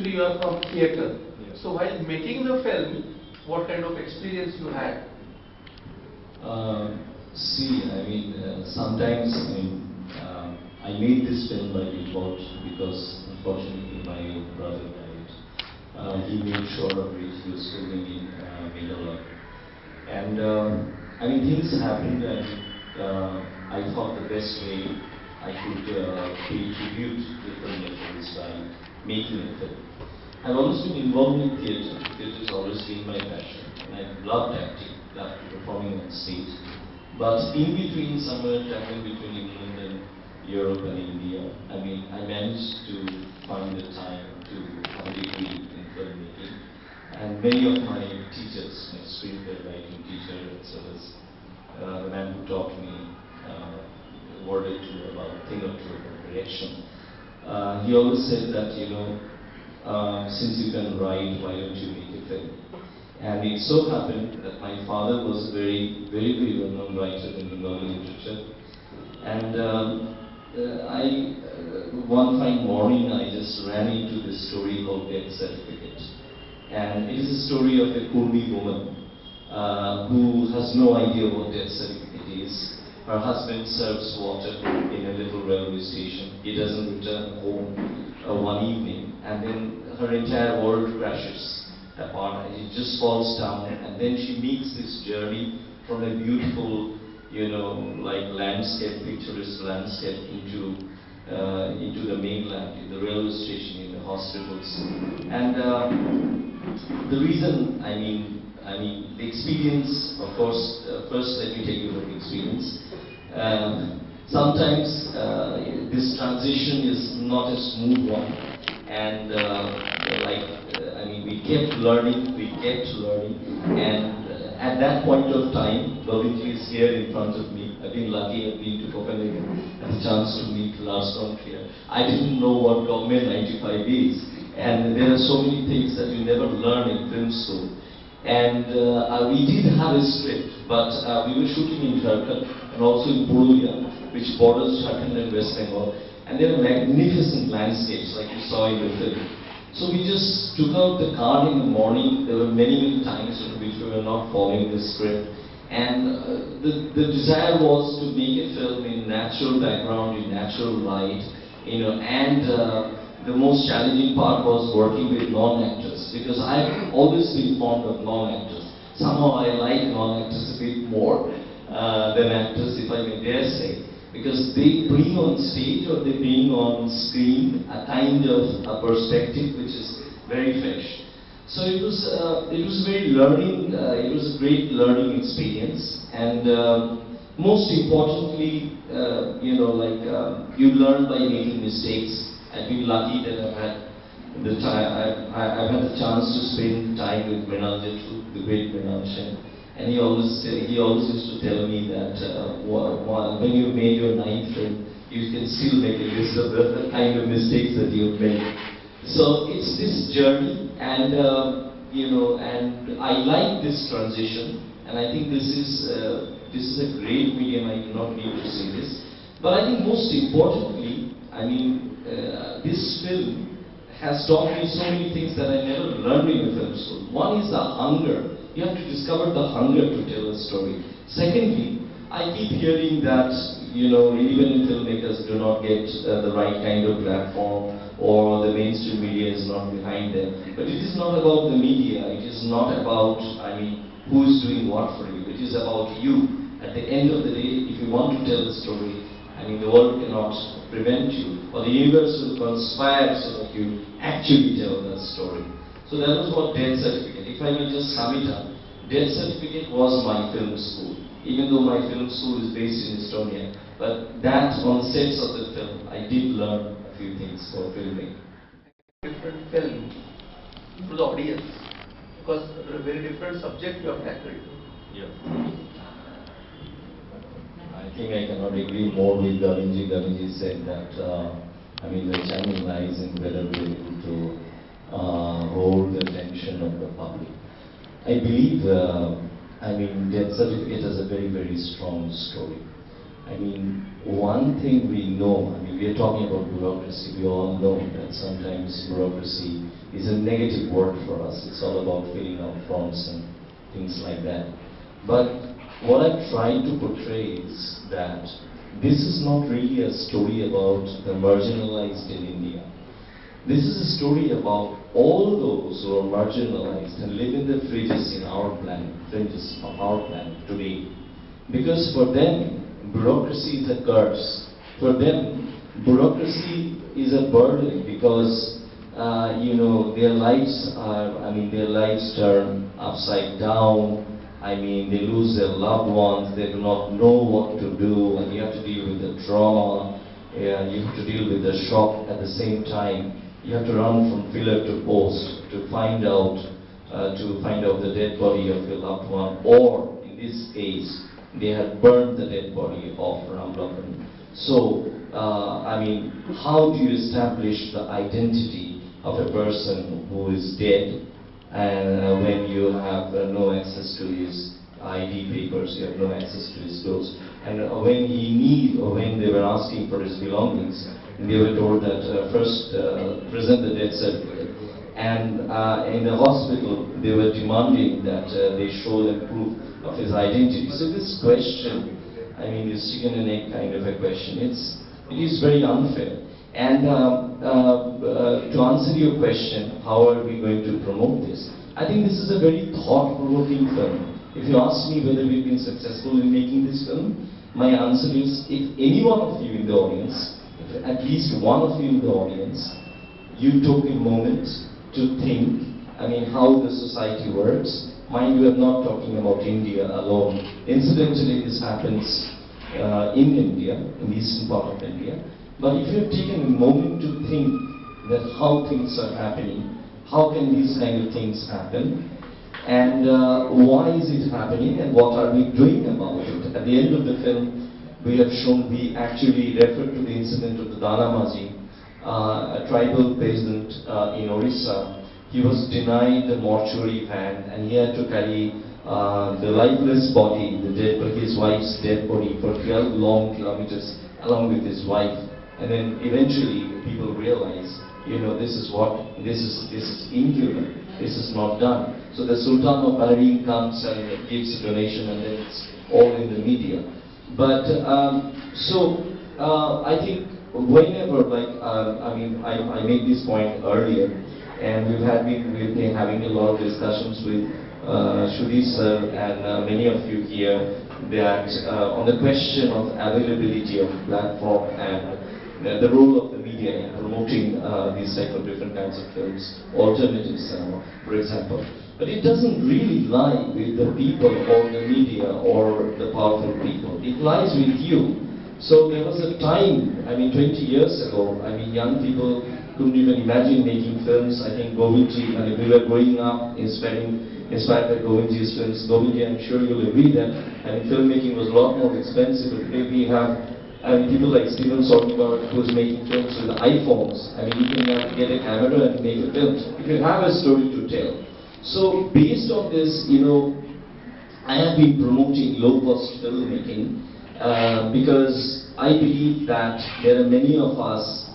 actually you are from theatre. Yeah. So while making the film, what kind of experience you had? See, I mean, sometimes, I made this film by default because unfortunately my brother died. He made sure of it, he was filming in Meghalaya. And I mean, things happened, and I thought the best way I could pay tribute to the filmmaker is by making a film. I've always been involved in theatre. Theatre has always been my passion, and I've loved acting, loved performing on stage. But in between, somewhere traveling between England and Europe and India, I mean, I managed to find the time to have a degree in filmmaking. And many of my teachers, my screenplay writing teacher, as well as the man who taught me a word or two about thing or two about direction, he always said that, since you can write, why don't you make a film? And it so happened that my father was a very, very, very well-known writer in Bengali literature. And one fine morning, I just ran into this story called Death Certificate. And it is a story of a Kurdi woman who has no idea what death certificate is. Her husband serves water in a little railway station. He doesn't return home one evening, and then her entire world crashes apart. It just falls down, and then she makes this journey from a beautiful, like landscape, picturesque landscape into the mainland, in the railway station, in the hospitals. And the reason, the experience, of course, first let me tell you about the experience. Sometimes this transition is not a smooth one, and we kept learning, and at that point of time, Govind is here in front of me. I've been lucky, I've been to Copenhagen, had a chance to meet Lars von Trier. I didn't know what Government 95 is, and there are so many things that you never learn in film school. And we did have a script, but we were shooting in Sarkar and also in Purulia, which borders Jharkhand and West Bengal. And there are magnificent landscapes like you saw in the film. So we just took out the car in the morning. There were many, many times in which we were not following the script. And the desire was to make a film in natural background, in natural light, and the most challenging part was working with non-actors, because I've always been fond of non-actors. Somehow I like non-actors a bit more than actors, if I may dare say, because they bring on stage or they bring on screen a kind of a perspective which is very fresh. So it was very learning. It was a great learning experience, and most importantly, you learn by making mistakes. I've been lucky that I've had the chance to spend time with Mrinal Jethru, the great Mrinal Sen. And he always used to tell me that when you made your 9th film, you can still make a list of the kind of mistakes that you've made. So it's this journey, and and I like this transition, and I think this is a great medium. I do not need to say this, but I think most importantly, this film has taught me so many things that I never learned in the film school. One is the hunger. You have to discover the hunger to tell a story. Secondly, I keep hearing that, independent filmmakers do not get the right kind of platform, or the mainstream media is not behind them. But it is not about the media. It is not about, who is doing what for you. It is about you. At the end of the day, if you want to tell the story, the world cannot prevent you, or the universe will conspire so that you actually tell that story. So that was what Death Certificate. If I may just sum it up, Death Certificate was my film school, even though my film school is based in Estonia. But that, on sets of the film, I did learn a few things for filming. Different film to the audience, because a very different subject you have tackled. Yeah. I think I cannot agree more with Govindji. Govindji said that, the challenge lies in whether we are able to hold the attention of the public. I believe, Death Certificate has a very, very strong story. I mean, one thing we know, I mean, we are talking about bureaucracy. We all know that sometimes bureaucracy is a negative word for us. It's all about filling out forms and things like that. But what I'm trying to portray is that this is not really a story about the marginalized in India. This is a story about all those who are marginalized and live in the fringes in our planet, fringes of our planet today. Because for them, bureaucracy is a curse. For them, bureaucracy is a burden because, you know, their lives turn upside down. I mean, they lose their loved ones, they do not know what to do, and you have to deal with the trauma, and you have to deal with the shock at the same time. You have to run from pillar to post to find out the dead body of your loved one, or in this case, they had burned the dead body of Ram Lakhan. So, I mean, how do you establish the identity of a person who is dead? And when you have no access to his ID papers, you have no access to his clothes. And when they were asking for his belongings, they were told that first present the death certificate. And in the hospital, they were demanding that they show them proof of his identity. So this question, I mean, is chicken and egg kind of a question. It is very unfair. And to answer your question, how are we going to promote this? I think this is a very thought-provoking film. If you ask me whether we've been successful in making this film, my answer is, if any one of you in the audience, if at least one of you in the audience, you took a moment to think, I mean, how the society works. Mind you, I'm not talking about India alone. Incidentally, this happens in India, in the eastern part of India. But if you have taken a moment to think that how things are happening, how can these kind of things happen, and why is it happening, and what are we doing about it? At the end of the film, we actually referred to the incident of the Danamaji, a tribal peasant in Orissa. He was denied the mortuary van, and he had to carry the lifeless body, his wife's dead body, for 12 long kilometers along with his wife. And then eventually people realize, you know, this is inhuman, this is not done. So the Sultan of Bahrain comes and gives a donation, and then it's all in the media. But I think whenever, I made this point earlier, and we've been having a lot of discussions with Shudi sir and many of you here, that on the question of availability of platform and the role of the media in promoting these type of different kinds of films, alternative cinema, for example. But it doesn't really lie with the people or the media or the powerful people. It lies with you. So there was a time, 20 years ago, young people couldn't even imagine making films. I think Govindji, we were growing up inspired by Govindji's films. Govindji, I'm sure you'll agree that filmmaking was a lot more expensive. But today we have people like Steven Soderbergh, who's making films with iPhones. You can get a camera and make a film. If you have a story to tell. So based on this, I have been promoting low-cost filmmaking because I believe that there are many of us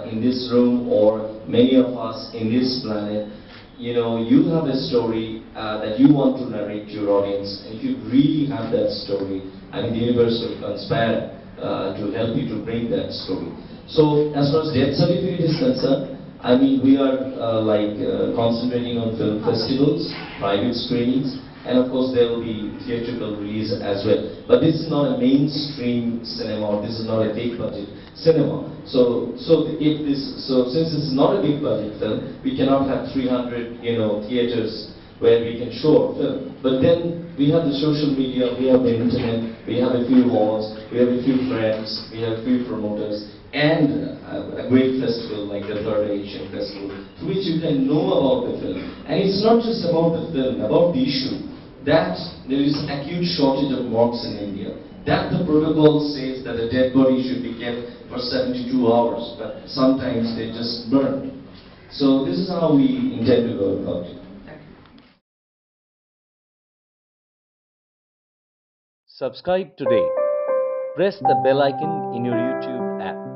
in this room, or many of us in this planet. You have a story that you want to narrate to your audience, and if you really have that story, the universe will conspire to help you to bring that story. So as far as death certificate is concerned, we are concentrating on film festivals, private screenings, and of course there will be theatrical release as well. But this is not a mainstream cinema, or this is not a big budget cinema. So since this is not a big budget film, we cannot have 300 theaters where we can show our film. But then we have the social media, we have the internet, we have a few halls, we have a few friends, we have a few promoters, and a great festival like the Third Asian Festival, through which you can know about the film. And it's not just about the film, about the issue, that there is acute shortage of morgues in India, that the protocol says that a dead body should be kept for 72 hours, but sometimes they just burn. So this is how we intend to go about it. Subscribe today press the bell icon in your YouTube app.